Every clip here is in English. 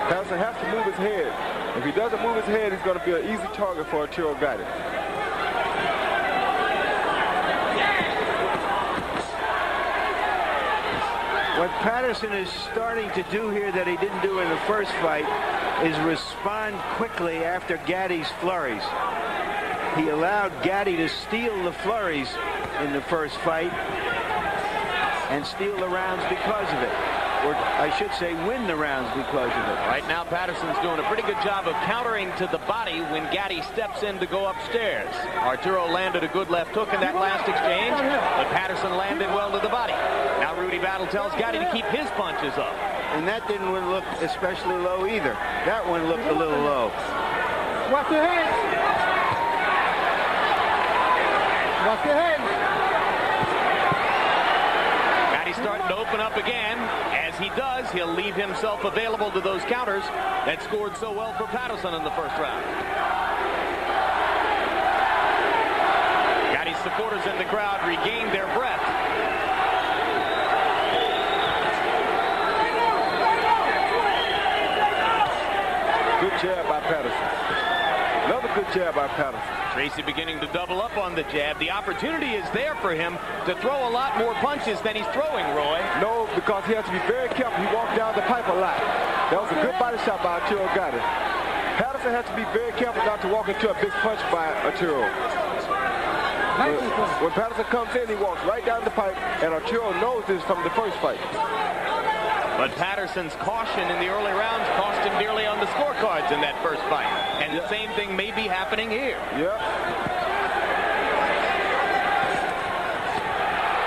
Patterson has to move his head. If he doesn't move his head, he's going to be an easy target for Arturo Gatti. What Patterson is starting to do here that he didn't do in the first fight is respond quickly after Gatti's flurries. He allowed Gatti to steal the flurries in the first fight and steal the rounds because of it. Or I should say win the rounds because of it. Right now Patterson's doing a pretty good job of countering to the body when Gatti steps in to go upstairs. Arturo landed a good left hook in that last exchange, but Patterson landed well to the body. Now Rudy Battle tells Gatti to keep his punches up. And that didn't look especially low either. That one looked a little low. Watch your hands. Watch your hands. Gatti's starting to open up again. As he does, he'll leave himself available to those counters that scored so well for Patterson in the first round. Gatti's supporters in the crowd regained their breath. Good jab by Patterson. Another good jab by Patterson. Tracy beginning to double up on the jab. The opportunity is there for him to throw a lot more punches than he's throwing, Roy. No, because he has to be very careful. He walked down the pipe a lot. That was a good body shot by Arturo Gatti. Patterson has to be very careful not to walk into a big punch by Arturo. When Patterson comes in, he walks right down the pipe, and Arturo knows this from the first fight. But Patterson's caution in the early rounds cost him dearly on the scorecards in that first fight. And the same thing may be happening here. Yeah.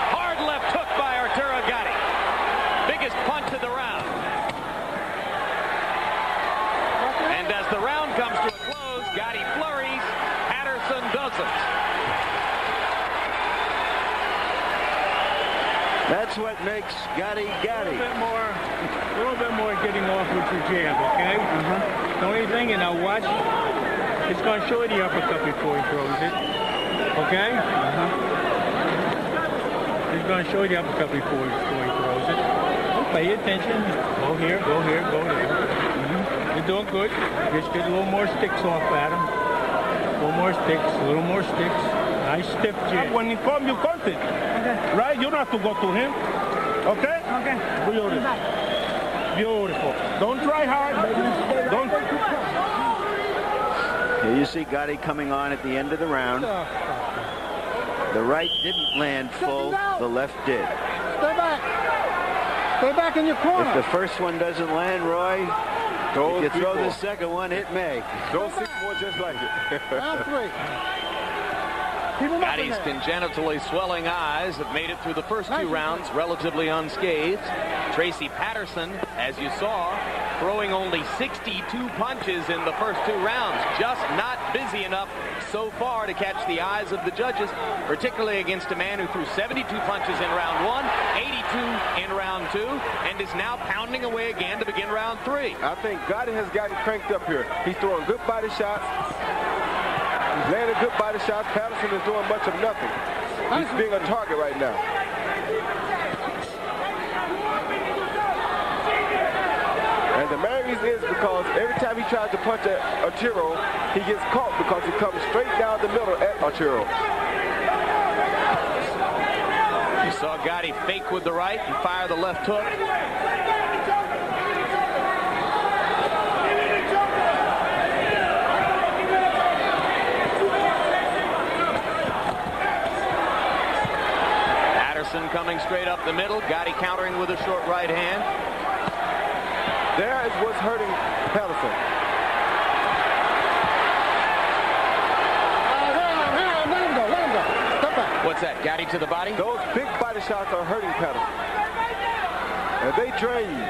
Hard left hook by Arturo Gatti. Biggest punch of the round. And as the round comes to a close, Gatti flurries, Patterson doesn't. That's what makes Gatti Gatti. A little bit more getting off with your jab, okay? The only thing, and now watch, it's going to show you the uppercut before he throws it, okay? It's going to show you the uppercut before he throws it. Pay attention. Go here, go here, go there. You're doing good. Just get a little more sticks off at him. A little more sticks, a little more sticks. Nice stiff jab. When he comes, you cut it. Okay. Right? You don't have to go to him. Okay? Okay. Beautiful. Beautiful. Don't try hard. Don't. Here you see Gatti coming on at the end of the round. The right didn't land full. The left did. Stay back. Stay back in your corner. If the first one doesn't land, Roy, if you throw the second one, it may. Those 6 more just like it. Round 3. Gatti's congenitally swelling eyes have made it through the first 2 rounds relatively unscathed. Tracy Patterson, as you saw, throwing only 62 punches in the first 2 rounds. Just not busy enough so far to catch the eyes of the judges, particularly against a man who threw 72 punches in round 1, 82 in round 2, and is now pounding away again to begin round 3. I think Gatti has gotten cranked up here. He's throwing good body shots. He's landing good body shots. Patterson is doing much of nothing. He's being a target right now. And the main reason is because every time he tries to punch at Arturo, he gets caught because he comes straight down the middle at Arturo. You saw Gatti fake with the right and fire the left hook. Coming straight up the middle. Gatti countering with a short right hand. There is what's hurting Patterson. Let him go. Step back. What's that? Gatti to the body? Those big body shots are hurting Patterson. And they drain you.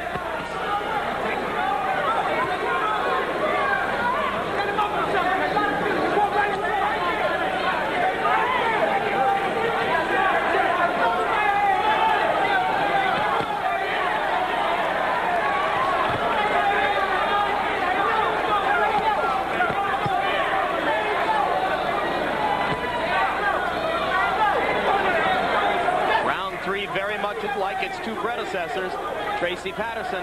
Like its 2 predecessors. Tracy Patterson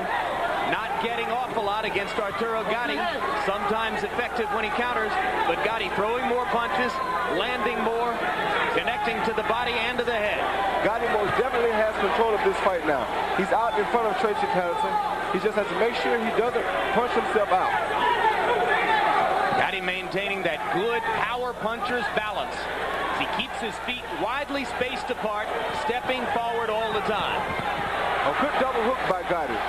not getting off awful lot against Arturo Gatti. Sometimes effective when he counters, but Gatti throwing more punches, landing more, connecting to the body and to the head. Gatti most definitely has control of this fight now. He's out in front of Tracy Patterson. He just has to make sure he doesn't punch himself out. Gatti maintaining that good power puncher's balance. He keeps his feet widely spaced apart, stepping forward all the time. A good double hook by Gatti.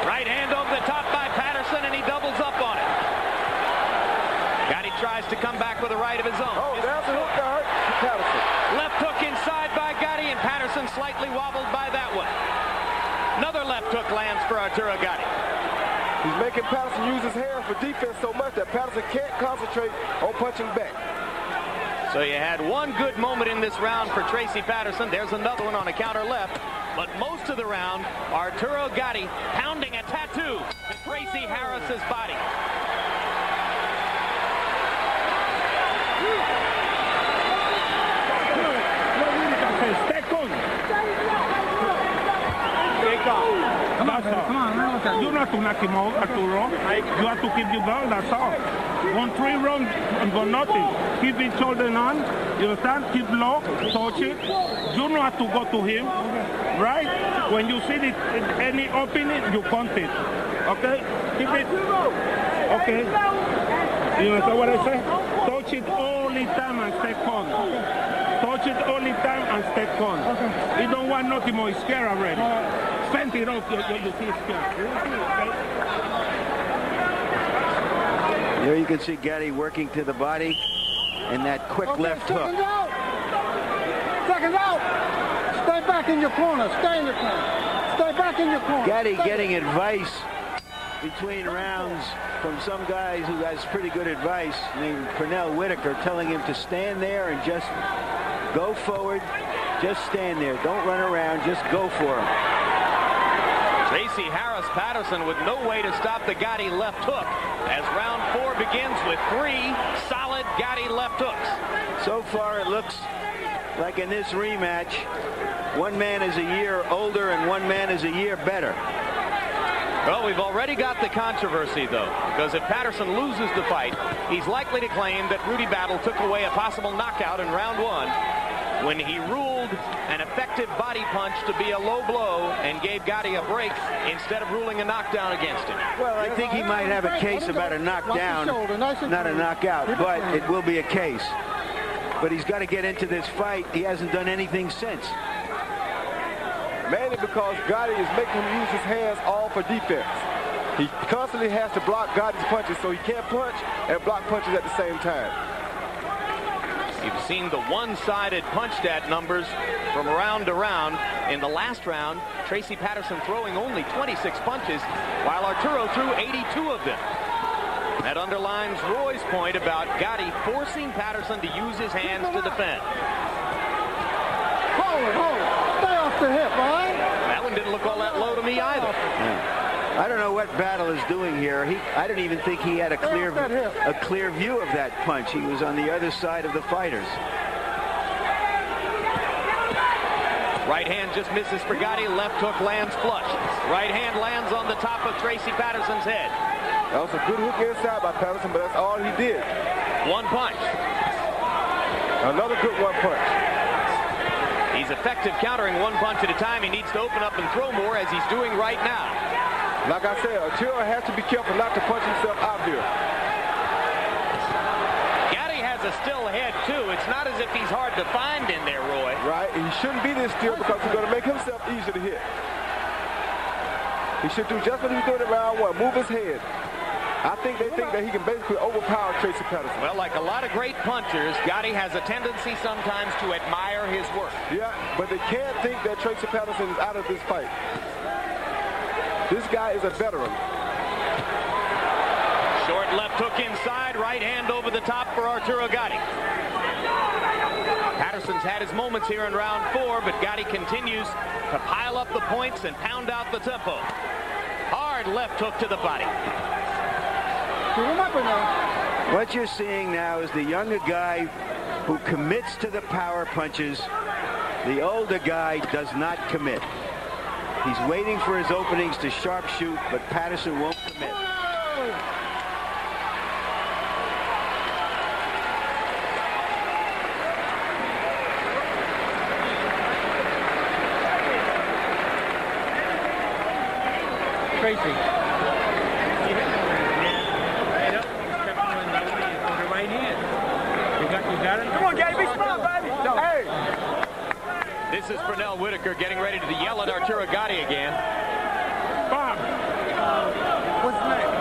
Right hand over the top by Patterson, and he doubles up on it. Gatti tries to come back with a right of his own. Oh, there's a hook that hurt Patterson. Left hook inside by Gatti, and Patterson slightly wobbled by that one. Another left hook lands for Arturo Gatti. He's making Patterson use his hands for defense so much that Patterson can't concentrate on punching back. So you had one good moment in this round for Tracy Patterson. There's another one on a counter left. But most of the round, Arturo Gatti pounding a tattoo to Tracy Harris's body. Come on. You don't have to knock him out, Arturo. You have to keep your ball, that's all. 1-3 rounds and go nothing. Keep it holding on. You understand? Keep low, touch it. You don't have to go to him, right? When you see any opening, you count it. Okay? Keep it. Okay? You understand what I say? Touch it all the time and stay calm. Touch it all the time and stay calm. You don't want nothing more. He's scared already. Send it off. You see scared. There you can see Gatti working to the body and that quick left hook. Seconds out. Stay back in your corner. Stay in your corner. Stay back in your corner. Gatti getting advice between rounds from some guys who has pretty good advice, named Pernell Whitaker, telling him to stand there and just go forward. Just stand there. Don't run around. Just go for him. Tracy Harris Patterson with no way to stop the Gatti left hook as round 4 begins with 3 solid Gatti left hooks. So far it looks like in this rematch, one man is a year older and one man is a year better. Well, we've already got the controversy, though, because if Patterson loses the fight, he's likely to claim that Rudy Battle took away a possible knockout in round 1 when he ruled an effective body punch to be a low blow and gave Gatti a break instead of ruling a knockdown against him. Well, I think he might have a case about a knockdown, not a knockout, but it will be a case. But he's got to get into this fight. He hasn't done anything since. Mainly because Gatti is making him use his hands all for defense. He constantly has to block Gotti's punches, so he can't punch and block punches at the same time. You've seen the one-sided punch stat numbers from round to round. In the last round, Tracy Patterson throwing only 26 punches, while Arturo threw 82 of them. That underlines Roy's point about Gatti forcing Patterson to use his hands to defend. Hold it. Stay off the hip, all right? That one didn't look all that low to me either. I don't know what Battle is doing here. I don't even think he had a clear view of that punch. He was on the other side of the fighters. Right hand just misses for Gatti. Left hook lands flush. Right hand lands on the top of Tracy Patterson's head. That was a good hook inside by Patterson, but that's all he did. One punch. Another good one punch. He's effective countering one punch at a time. He needs to open up and throw more, as he's doing right now. Like I said, Arturo has to be careful not to punch himself out here. Gatti has a still head, too. It's not as if he's hard to find in there, Roy. Right, and he shouldn't be this still because he's going to make himself easier to hit. He should do just what he was doing in round 1, move his head. I think they think that he can basically overpower Tracy Patterson. Well, like a lot of great punchers, Gatti has a tendency sometimes to admire his work. Yeah, but they can't think that Tracy Patterson is out of this fight. This guy is a veteran. Short left hook inside, right hand over the top for Arturo Gatti. Patterson's had his moments here in round 4, but Gatti continues to pile up the points and pound out the tempo. Hard left hook to the body. What you're seeing now is the younger guy who commits to the power punches. The older guy does not commit. He's waiting for his openings to sharpshoot, but Patterson won't commit. Tracy. Head up, step on the right hand. You got it? Come on, Gary, be smart, baby. Hey! This is Pernell Whitaker getting ready to yell at Arturo Gatti again. Bob. What's next?